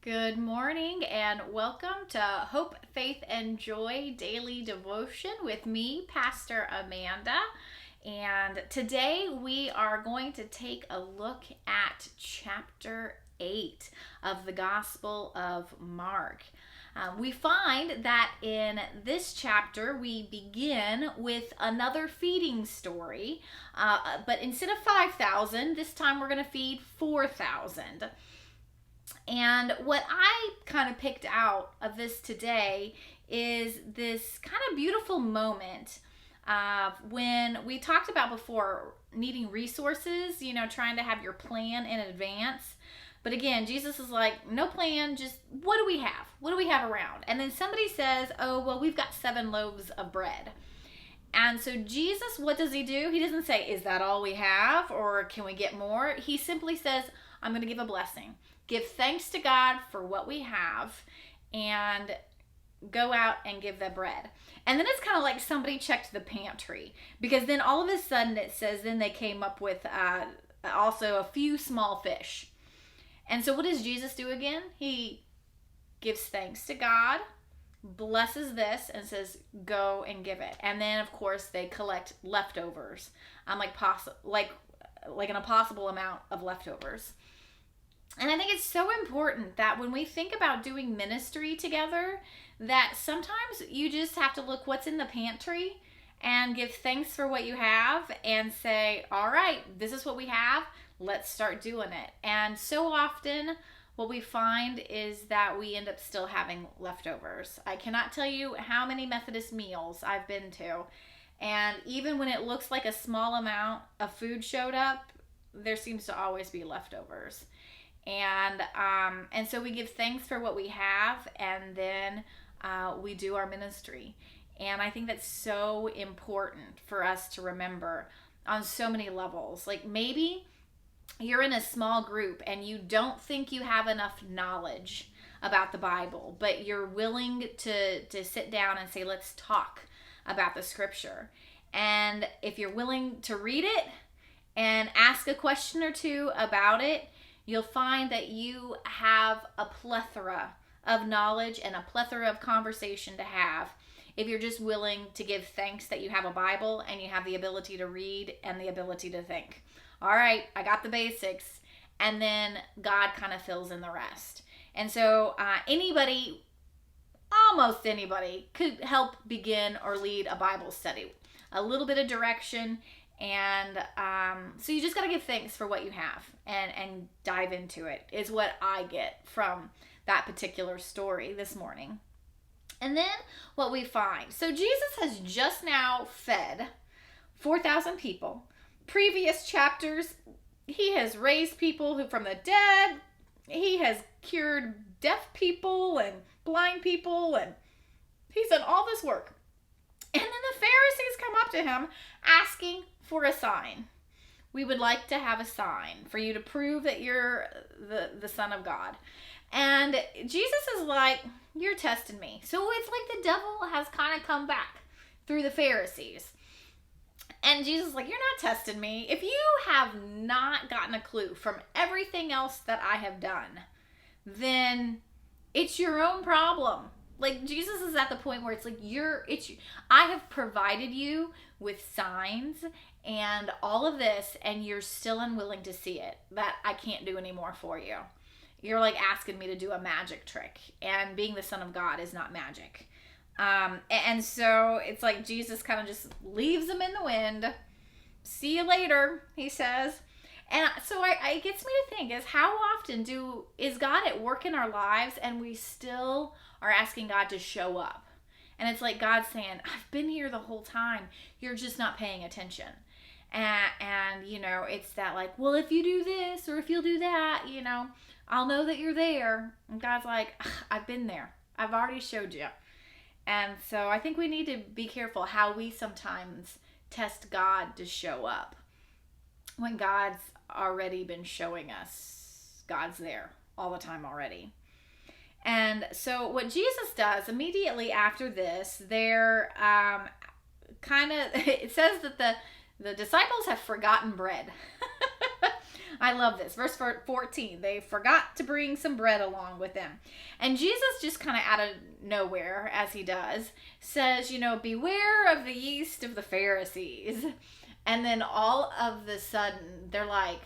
Good morning and welcome to Hope, Faith, and Joy Daily Devotion with me, Pastor Amanda. And today we are going to take a look at chapter 8 of the Gospel of Mark. We find that in this chapter we begin with another feeding story, but instead of 5,000, this time we're going to feed 4,000. And what I kind of picked out of this today is this kind of beautiful moment when we talked about before needing resources, trying to have your plan in advance. But again, Jesus is like, no plan, just what do we have? What do we have around? And then somebody says, oh, well, we've got 7 loaves of bread. And so Jesus, what does he do? He doesn't say, is that all we have? Or can we get more? He simply says, I'm going to give a blessing. Give thanks to God for what we have and go out and give the bread. And then it's kind of like somebody checked the pantry, because then all of a sudden it says then they came up with also a few small fish. And so what does Jesus do again? He gives thanks to God, blesses this, and says go and give it. And then of course they collect leftovers, like an impossible amount of leftovers. And I think it's so important that when we think about doing ministry together, that sometimes you just have to look what's in the pantry and give thanks for what you have and say, all right, this is what we have. Let's start doing it. And so often what we find is that we end up still having leftovers. I cannot tell you how many Methodist meals I've been to. And even when it looks like a small amount of food showed up, there seems to always be leftovers. And so we give thanks for what we have, and then we do our ministry. And I think that's so important for us to remember on so many levels. Like maybe you're in a small group and you don't think you have enough knowledge about the Bible, but you're willing to sit down and say, let's talk about the scripture. And if you're willing to read it and ask a question or two about it, you'll find that you have a plethora of knowledge and a plethora of conversation to have if you're just willing to give thanks that you have a Bible and you have the ability to read and the ability to think. All right, I got the basics. And then God kind of fills in the rest. And so almost anybody could help begin or lead a Bible study. A little bit of direction. And so you just got to give thanks for what you have and dive into it is what I get from that particular story this morning. And then what we find. So Jesus has just now fed 4,000 people. Previous chapters, he has raised people from the dead. He has cured deaf people and blind people. And he's done all this work. And then the Pharisees come up to him asking for a sign. We would like to have a sign for you to prove that you're the Son of God. And Jesus is like, you're testing me. So it's like the devil has kind of come back through the Pharisees. And Jesus is like, you're not testing me. If you have not gotten a clue from everything else that I have done, then it's your own problem. Like Jesus is at the point where it's like I have provided you with signs and all of this, and you're still unwilling to see it. That I can't do any more for you. You're like asking me to do a magic trick, and being the Son of God is not magic. And so it's like Jesus kind of just leaves them in the wind. See you later, he says. And so it gets me to think is how often is God at work in our lives and we still are asking God to show up? And it's like God saying, I've been here the whole time. You're just not paying attention. And it's that like, well, if you do this or if you'll do that, I'll know that you're there. And God's like, I've been there. I've already showed you. And so I think we need to be careful how we sometimes test God to show up when God's already been showing us God's there all the time already. And so what Jesus does immediately after this, they're it says that the disciples have forgotten bread. I love this. Verse 14, they forgot to bring some bread along with them. And Jesus just kind of out of nowhere, as he does, says, beware of the yeast of the Pharisees. And then all of a sudden, they're like,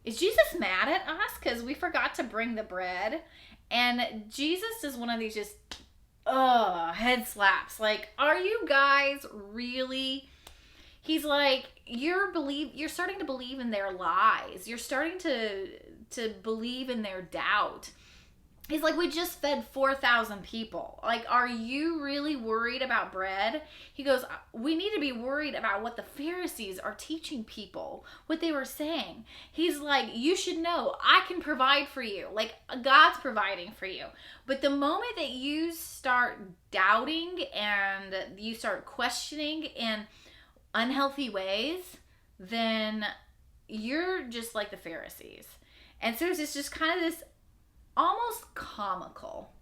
is Jesus mad at us because we forgot to bring the bread? And Jesus does one of these just, head slaps. Like, are you guys really... He's like, you're starting to believe in their lies. You're starting to believe in their doubt. He's like, we just fed 4,000 people. Like, are you really worried about bread? He goes, we need to be worried about what the Pharisees are teaching people, what they were saying. He's like, you should know, I can provide for you. Like, God's providing for you. But the moment that you start doubting and you start questioning in unhealthy ways, then you're just like the Pharisees. And so it's just kind of this almost comical,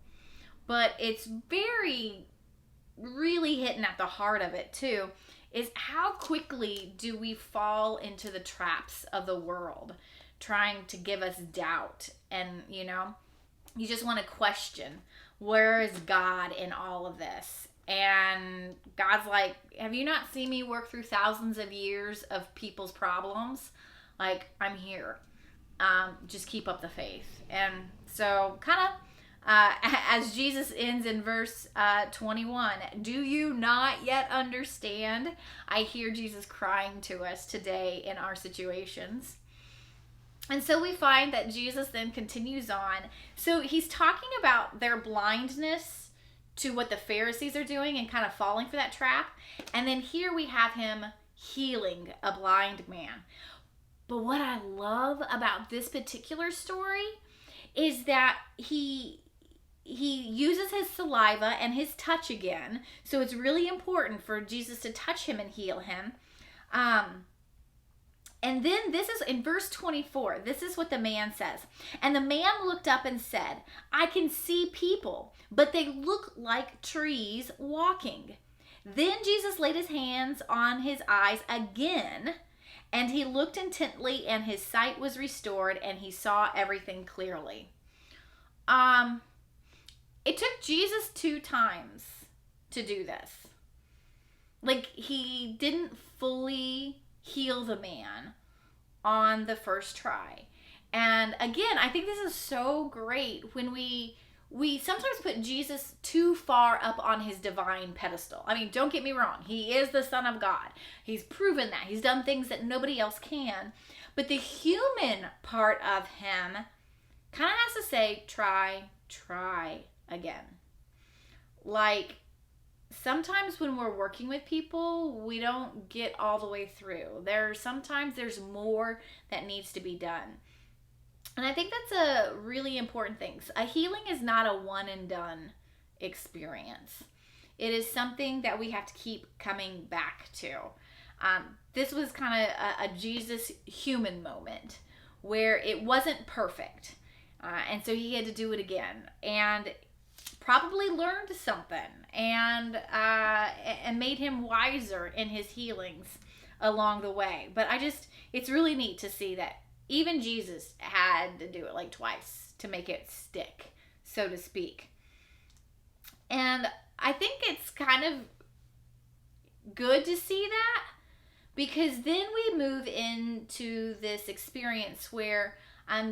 but it's really hitting at the heart of it too, is how quickly do we fall into the traps of the world trying to give us doubt. And you just want to question, where is God in all of this? And God's like, have you not seen me work through thousands of years of people's problems? Like, I'm here. Just keep up the faith. And so kind of as Jesus ends in verse 21, do you not yet understand? I hear Jesus crying to us today in our situations. And so we find that Jesus then continues on. So he's talking about their blindness to what the Pharisees are doing and kind of falling for that trap. And then here we have him healing a blind man. But what I love about this particular story is that he uses his saliva and his touch again. So it's really important for Jesus to touch him and heal him. And then this is in verse 24. This is what the man says. And the man looked up and said, I can see people, but they look like trees walking. Then Jesus laid his hands on his eyes again, and he looked intently, and his sight was restored, and he saw everything clearly. It took Jesus 2 times to do this. Like, he didn't fully heal the man on the first try. And again, I think this is so great when we sometimes put Jesus too far up on his divine pedestal. I mean, don't get me wrong. He is the Son of God. He's proven that. He's done things that nobody else can. But the human part of him kind of has to say, try again. Like, sometimes when we're working with people, we don't get all the way through. Sometimes there's more that needs to be done. And I think that's a really important thing. A healing is not a one and done experience. It is something that we have to keep coming back to. This was kind of a Jesus human moment where it wasn't perfect. And so he had to do it again. And probably learned something and made him wiser in his healings along the way. But it's really neat to see that even Jesus had to do it like twice to make it stick, so to speak. And I think it's kind of good to see that, because then we move into this experience where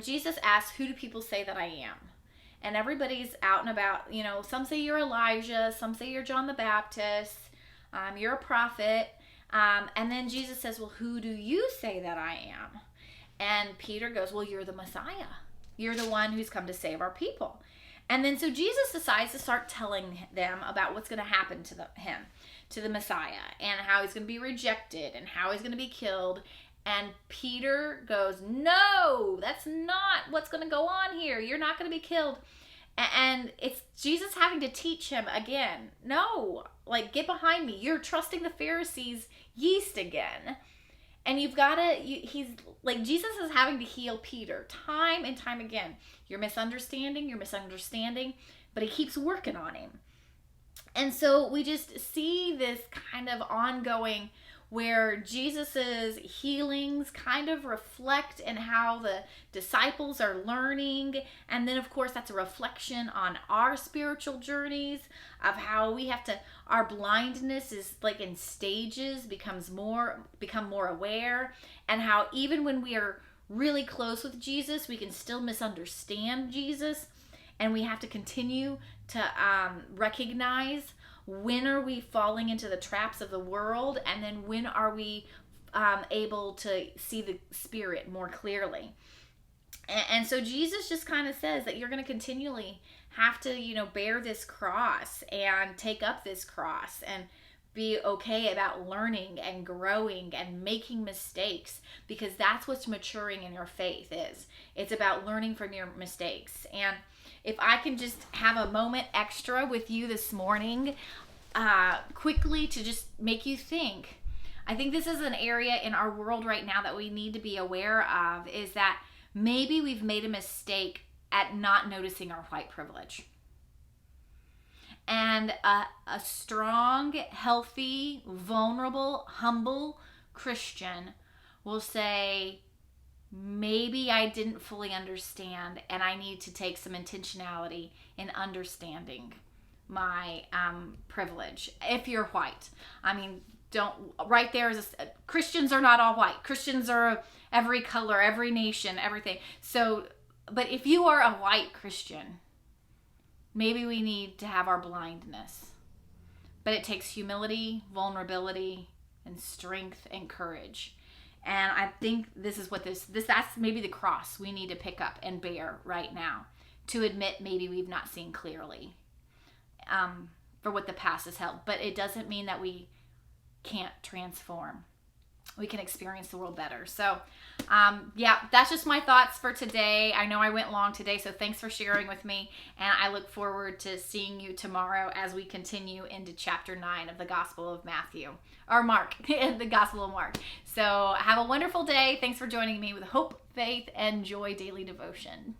Jesus asks, who do people say that I am? And everybody's out and about, some say you're Elijah, some say you're John the Baptist, you're a prophet. And then Jesus says, well, who do you say that I am? And Peter goes, well, you're the Messiah. You're the one who's come to save our people. And then so Jesus decides to start telling them about what's going to happen to him, to the Messiah, and how he's going to be rejected and how he's going to be killed. And Peter goes, no, that's not what's going to go on here. You're not going to be killed. And it's Jesus having to teach him again. No, like, get behind me. You're trusting the Pharisees' yeast again. And you've got to, he's like, Jesus is having to heal Peter time and time again. You're misunderstanding, but he keeps working on him. And so we just see this kind of ongoing where Jesus's healings kind of reflect in how the disciples are learning. And then, of course, that's a reflection on our spiritual journeys of how we have to, our blindness is like in stages, become more aware, and how even when we are really close with Jesus, we can still misunderstand Jesus, and we have to continue to recognize when are we falling into the traps of the world, and then when are we able to see the Spirit more clearly. And so Jesus just kind of says that you're going to continually have to, bear this cross and take up this cross and be okay about learning and growing and making mistakes, because that's what's maturing in your faith is. It's about learning from your mistakes. And if I can just have a moment extra with you this morning, quickly to just make you think, I think this is an area in our world right now that we need to be aware of, is that maybe we've made a mistake at not noticing our white privilege. And a strong, healthy, vulnerable, humble Christian will say, maybe I didn't fully understand, and I need to take some intentionality in understanding my privilege. If you're white, right there is Christians are not all white. Christians are every color, every nation, everything. So, but if you are a white Christian, maybe we need to have our blindness. But it takes humility, vulnerability, and strength and courage. And I think this is what that's maybe the cross we need to pick up and bear right now, to admit maybe we've not seen clearly for what the past has held. But it doesn't mean that we can't transform. We can experience the world better. So, that's just my thoughts for today. I know I went long today, so thanks for sharing with me. And I look forward to seeing you tomorrow as we continue into chapter 9 of the Gospel of Matthew, or Mark, the Gospel of Mark. So have a wonderful day. Thanks for joining me with Hope, Faith, and Joy Daily Devotion.